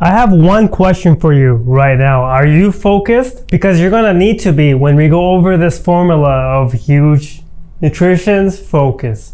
I have one question for you right now. Are you focused? Because you're gonna need to be when we go over this formula of Huge Nutrition's focus.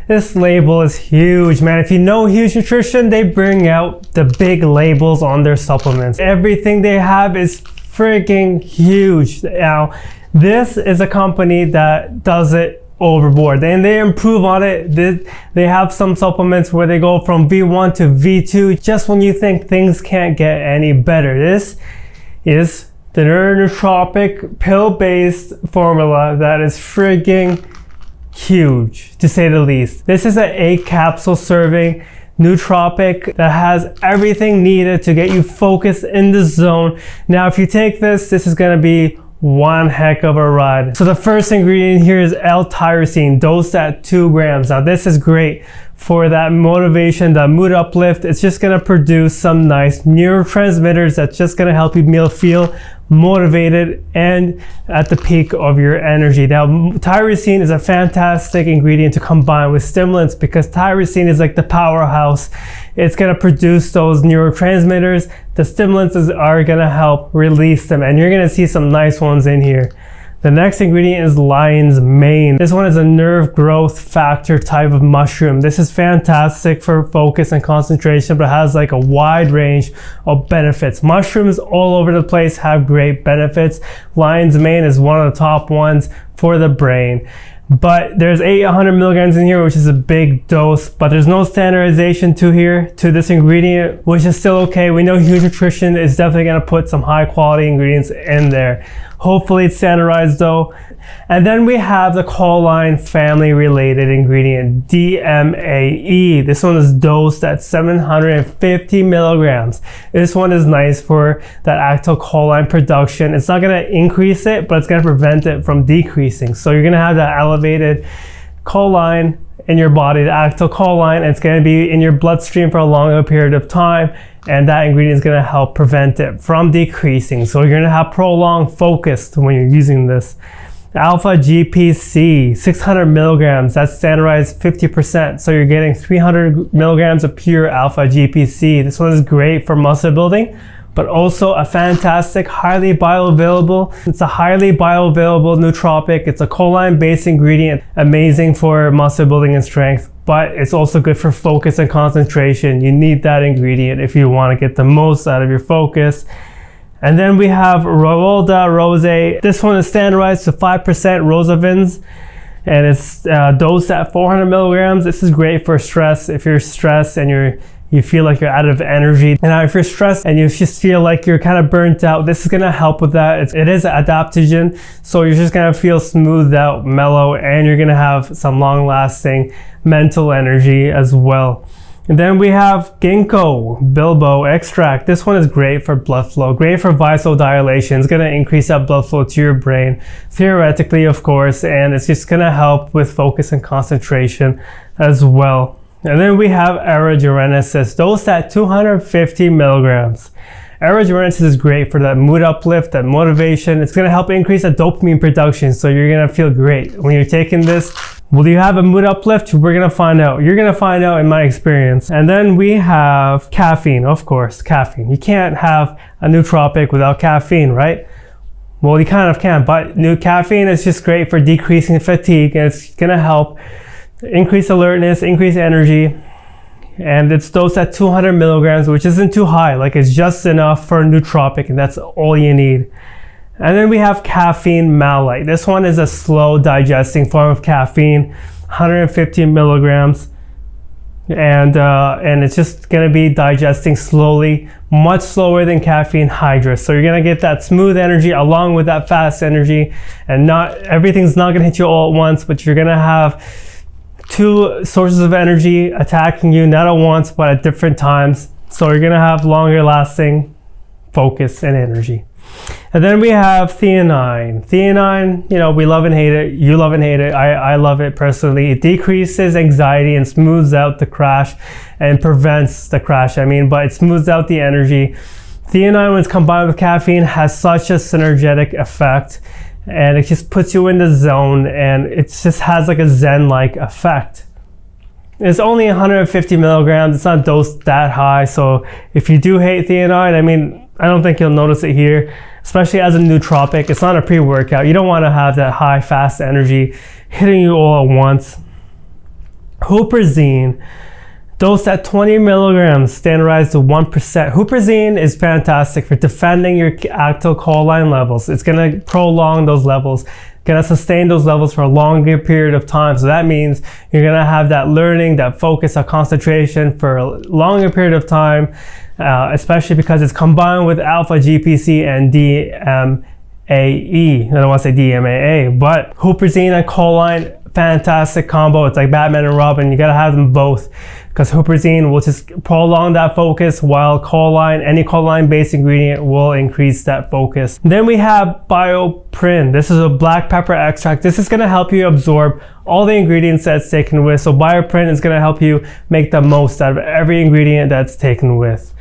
This label is huge, man. If you know Huge Nutrition, they bring out the big labels on their supplements. Everything they have is freaking huge. Now, this is a company that does it overboard, and they improve on it. They have some supplements where they go from V1 to V2 just when you think things can't get any better. This is the Nootropic pill-based formula that is frigging huge, to say the least. This is an 8 capsule serving Nootropic that has everything needed to get you focused in the zone. Now, if you take this is gonna be one heck of a ride. So the first ingredient here is L-tyrosine, dosed at 2 grams. Now this is great for that motivation, that mood uplift. It's just gonna produce some nice neurotransmitters that's just gonna help you feel motivated and at the peak of your energy. Now, tyrosine is a fantastic ingredient to combine with stimulants because tyrosine is like the powerhouse. It's gonna produce those neurotransmitters. The stimulants are gonna help release them, and you're gonna see some nice ones in here. The next ingredient is lion's mane. This one is a nerve growth factor type of mushroom. This is fantastic for focus and concentration, but it has like a wide range of benefits. Mushrooms all over the place have great benefits. Lion's mane is one of the top ones for the brain. But there's 800 milligrams in here, which is a big dose, but there's no standardization to this ingredient, which is still okay. We know Huge Nutrition is definitely gonna put some high quality ingredients in there. Hopefully it's standardized though. And then we have the choline family related ingredient, DMAE. This one is dosed at 750 milligrams. This one is nice for that acetylcholine production. It's not gonna increase it, but it's gonna prevent it from decreasing. So you're gonna have that elevated choline in your body, the acetylcholine, and it's gonna be in your bloodstream for a longer period of time. And that ingredient is gonna help prevent it from decreasing. So you're gonna have prolonged focus when you're using this. Alpha GPC, 600 milligrams, that's standardized 50%. So you're getting 300 milligrams of pure alpha GPC. This one is great for muscle building, but also a fantastic, highly bioavailable. It's a highly bioavailable nootropic. It's a choline-based ingredient, amazing for muscle building and strength, but it's also good for focus and concentration. You need that ingredient if you want to get the most out of your focus. And then we have Rolda Rose. This one is standardized to 5% rosavins, and it's dosed at 400 milligrams. This is great for stress. If you're stressed and you feel like you're out of energy. And if you're stressed and you just feel like you're kind of burnt out, this is gonna help with that. It is an adaptogen, so you're just gonna feel smoothed out, mellow, and you're gonna have some long-lasting mental energy as well. And then we have Ginkgo Bilbo extract. This one is great for blood flow, great for vasodilation. It's gonna increase that blood flow to your brain, theoretically, of course, and it's just gonna help with focus and concentration as well. And then we have Aerogenesis, dosed at 250 milligrams. Aerogenesis is great for that mood uplift, that motivation. It's gonna help increase the dopamine production, so you're gonna feel great. When you're taking this, will you have a mood uplift? We're gonna find out. You're gonna find out in my experience. And then we have caffeine, of course, caffeine. You can't have a nootropic without caffeine, right? Well, you kind of can, but caffeine is just great for decreasing fatigue, and it's gonna help increase alertness, increase energy, and it's dosed at 200 milligrams, which isn't too high. Like, it's just enough for a nootropic, and that's all you need. And then we have caffeine malate. This one is a slow digesting form of caffeine, 150 milligrams, and it's just gonna be digesting slowly, much slower than caffeine hydrous. So you're gonna get that smooth energy along with that fast energy, and everything's not gonna hit you all at once, but you're gonna have 2 sources of energy attacking you, not at once, but at different times. So you're gonna have longer lasting focus and energy. And then we have theanine. Theanine, we love and hate it. You love and hate it. I love it personally. It decreases anxiety and smooths out the crash and prevents the crash, but it smooths out the energy. Theanine, when it's combined with caffeine, has such a synergetic effect, and it just puts you in the zone, and it just has like a zen-like effect. It's only 150 milligrams. It's not dosed that high. So if you do hate theanine, I mean, I don't think you'll notice it here, especially as a nootropic. It's not a pre-workout. You don't want to have that high, fast energy hitting you all at once. Huperzine, dosed at 20 milligrams, standardized to 1%. Huperzine is fantastic for defending your acetylcholine levels. It's going to prolong those levels, going to sustain those levels for a longer period of time. So that means you're going to have that learning, that focus, that concentration for a longer period of time, especially because it's combined with alpha GPC and DMAE. I don't want to say DMAA, but huperzine and choline, fantastic combo. It's like Batman and Robin. You got to have them both, because huperzine will just prolong that focus, while choline, any choline based ingredient, will increase that focus. Then we have bioprin. This is a black pepper extract. This is going to help you absorb all the ingredients that's taken with. So bioprin is going to help you make the most out of every ingredient that's taken with.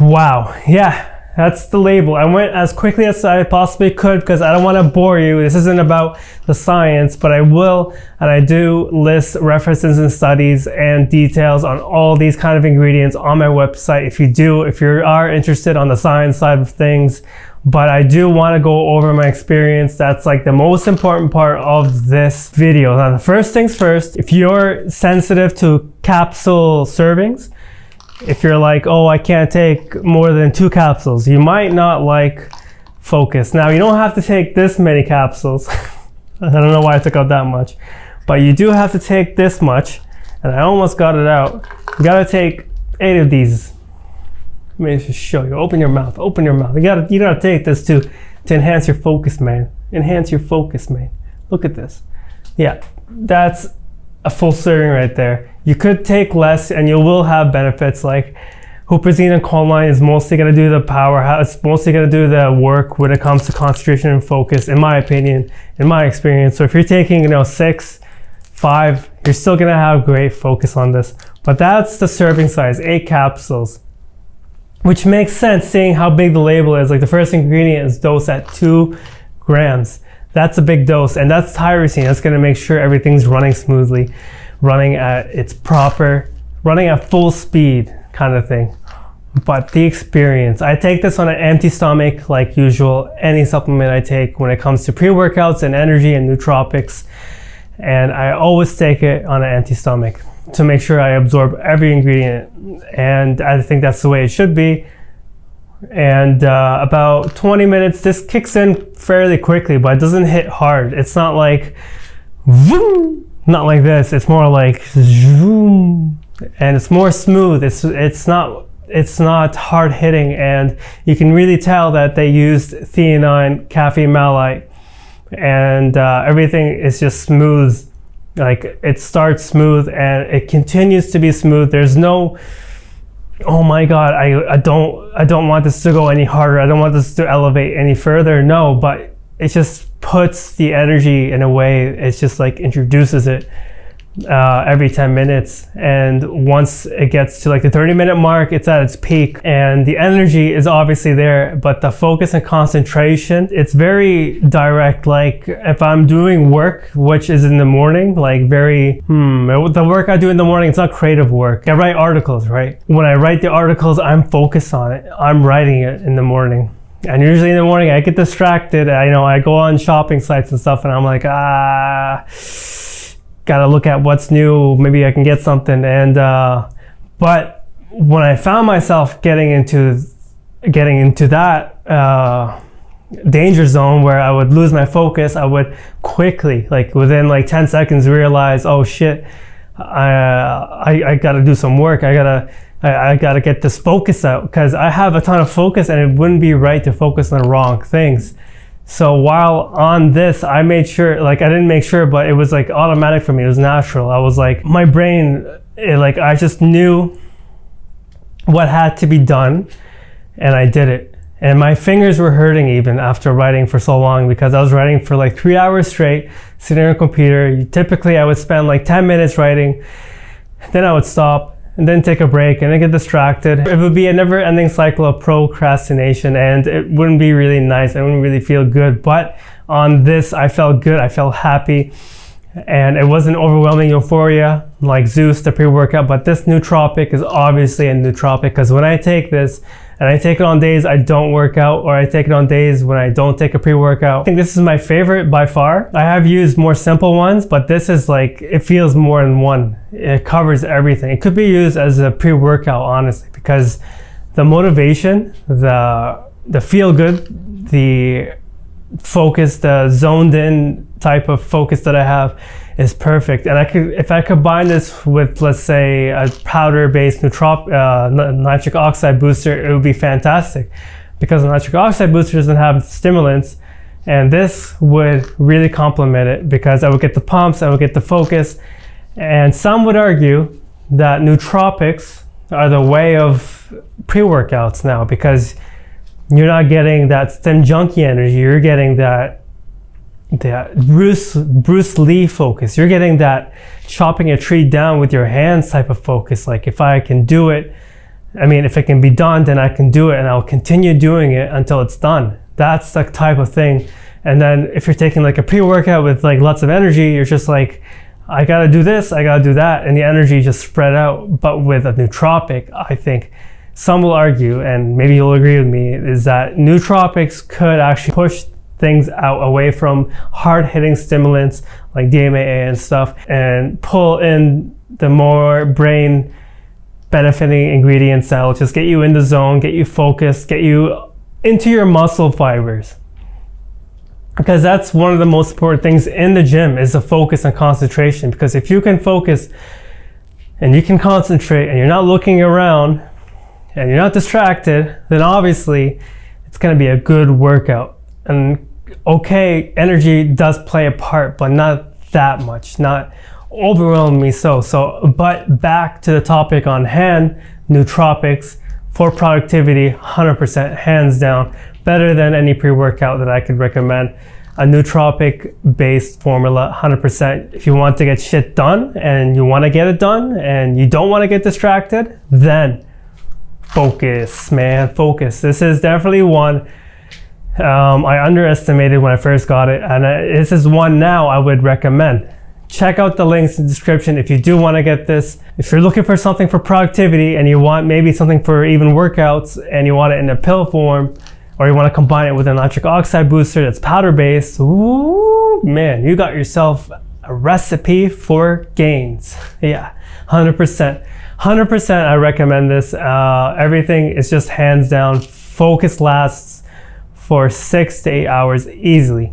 Wow. Yeah. That's the label. I went as quickly as I possibly could because I don't want to bore you. This isn't about the science, but I will, and I do list references and studies and details on all these kind of ingredients on my website if you are interested on the science side of things. But I do want to go over my experience. That's like the most important part of this video. Now, the first things first, if you're sensitive to capsule servings, if you're like, oh, I can't take more than 2 capsules, you might not like Focus. Now, you don't have to take this many capsules. I don't know why I took out that much, but you do have to take this much, and I almost got it out. You gotta take 8 of these. Let me just show you. Open your mouth. Open your mouth. You gotta take this to enhance your focus, man. Enhance your focus, man. Look at this. Yeah, that's a full serving right there. You could take less and you will have benefits. Like huperzine and choline is mostly going to do the powerhouse. It's mostly going to do the work when it comes to concentration and focus, in my opinion, in my experience. So if you're taking 6, 5, you're still going to have great focus on this. But that's the serving size, 8 capsules, which makes sense seeing how big the label is. Like the first ingredient is dosed at 2 grams. That's a big dose, and that's tyrosine. That's going to make sure everything's running smoothly, running at full speed kind of thing. But the experience, I take this on an empty stomach like usual, any supplement I take when it comes to pre-workouts and energy and nootropics, and I always take it on an empty stomach to make sure I absorb every ingredient, and I think that's the way it should be. And about 20 minutes, this kicks in fairly quickly, but it doesn't hit hard. It's not like vroom, not like this. It's more like zoom, and it's more smooth. It's not hard hitting, and you can really tell that they used theanine, caffeine malate, and everything is just smooth. Like it starts smooth and it continues to be smooth. There's no, oh my God, I don't want this to go any harder. I don't want this to elevate any further. No, but it just puts the energy in a way. It's just like introduces it every 10 minutes. And once it gets to like the 30-minute mark, it's at its peak. And the energy is obviously there, but the focus and concentration, it's very direct. Like if I'm doing work, which is in the morning, like the work I do in the morning, it's not creative work. I write articles, right? When I write the articles, I'm focused on it. I'm writing it in the morning. And usually in the morning, I get distracted. I go on shopping sites and stuff, and I'm like, gotta look at what's new. Maybe I can get something. And but when I found myself getting into that danger zone where I would lose my focus, I would quickly, like within like 10 seconds, realize, oh shit, I gotta do some work. I gotta get this focus out, because I have a ton of focus and it wouldn't be right to focus on the wrong things. So while on this, I made sure, like I didn't make sure, but it was like automatic for me. It was natural. I was like, my brain, I just knew what had to be done, and I did it. And my fingers were hurting even after writing for so long, because I was writing for like 3 hours straight, sitting on a computer. Typically I would spend like 10 minutes writing, then I would stop, and then take a break, and then get distracted. It would be a never-ending cycle of procrastination, and it wouldn't be really nice. I wouldn't really feel good. But on this, I felt good. I felt happy, and it wasn't overwhelming euphoria. like Zeus, the pre-workout, but this Nootropic is obviously a Nootropic, because when I take this, and I take it on days I don't work out, or I take it on days when I don't take a pre-workout, I think this is my favorite by far. I have used more simple ones, but this is like, it feels more than one. It covers everything. It could be used as a pre-workout, honestly, because the motivation, the feel good, the focus, the zoned in type of focus that I have is perfect. And if I combine this with, let's say, a powder-based nitric oxide booster, it would be fantastic, because the nitric oxide booster doesn't have stimulants, and this would really complement it, because I would get the pumps, I would get the focus. And some would argue that nootropics are the way of pre-workouts now, because you're not getting that stim junkie energy, you're getting that Bruce Lee focus. You're getting that chopping a tree down with your hands type of focus. Like, if I can do it, I mean, if it can be done, then I can do it, and I'll continue doing it until it's done. That's the type of thing. And then if you're taking like a pre-workout with like lots of energy, you're just like, I gotta do this, I gotta do that, and the energy just spread out. But with a nootropic, I think some will argue, and maybe you'll agree with me, is that nootropics could actually push things out away from hard-hitting stimulants like DMAA and stuff, and pull in the more brain benefiting ingredients that will just get you in the zone, get you focused, get you into your muscle fibers. Because that's one of the most important things in the gym, is the focus and concentration. Because if you can focus and you can concentrate and you're not looking around and you're not distracted, then obviously it's going to be a good workout. And okay, energy does play a part, but not that much, not overwhelmingly so. But back to the topic on hand, nootropics for productivity, 100% hands down, better than any pre-workout that I could recommend. A nootropic based formula, 100%. If you want to get shit done and you want to get it done and you don't want to get distracted, then focus, man, focus. This is definitely one I underestimated when I first got it, and this is one now I would recommend. Check out the links in the description if you do want to get this. If you're looking for something for productivity and you want maybe something for even workouts and you want it in a pill form, or you want to combine it with a nitric oxide booster that's powder based, ooh, man, you got yourself a recipe for gains. Yeah, 100%. 100% I recommend this. Everything is just hands down. Focus lasts for 6 to 8 hours easily.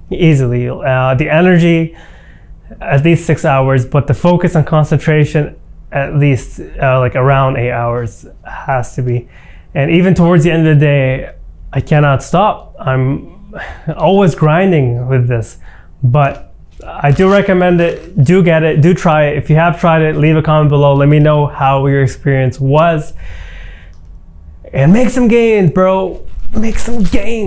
The energy, at least 6 hours, but the focus and concentration, at least like around 8 hours has to be. And even towards the end of the day, I cannot stop. I'm always grinding with this, but I do recommend it. Do get it, do try it. If you have tried it, leave a comment below. Let me know how your experience was. And make some gains, bro. Make some gains.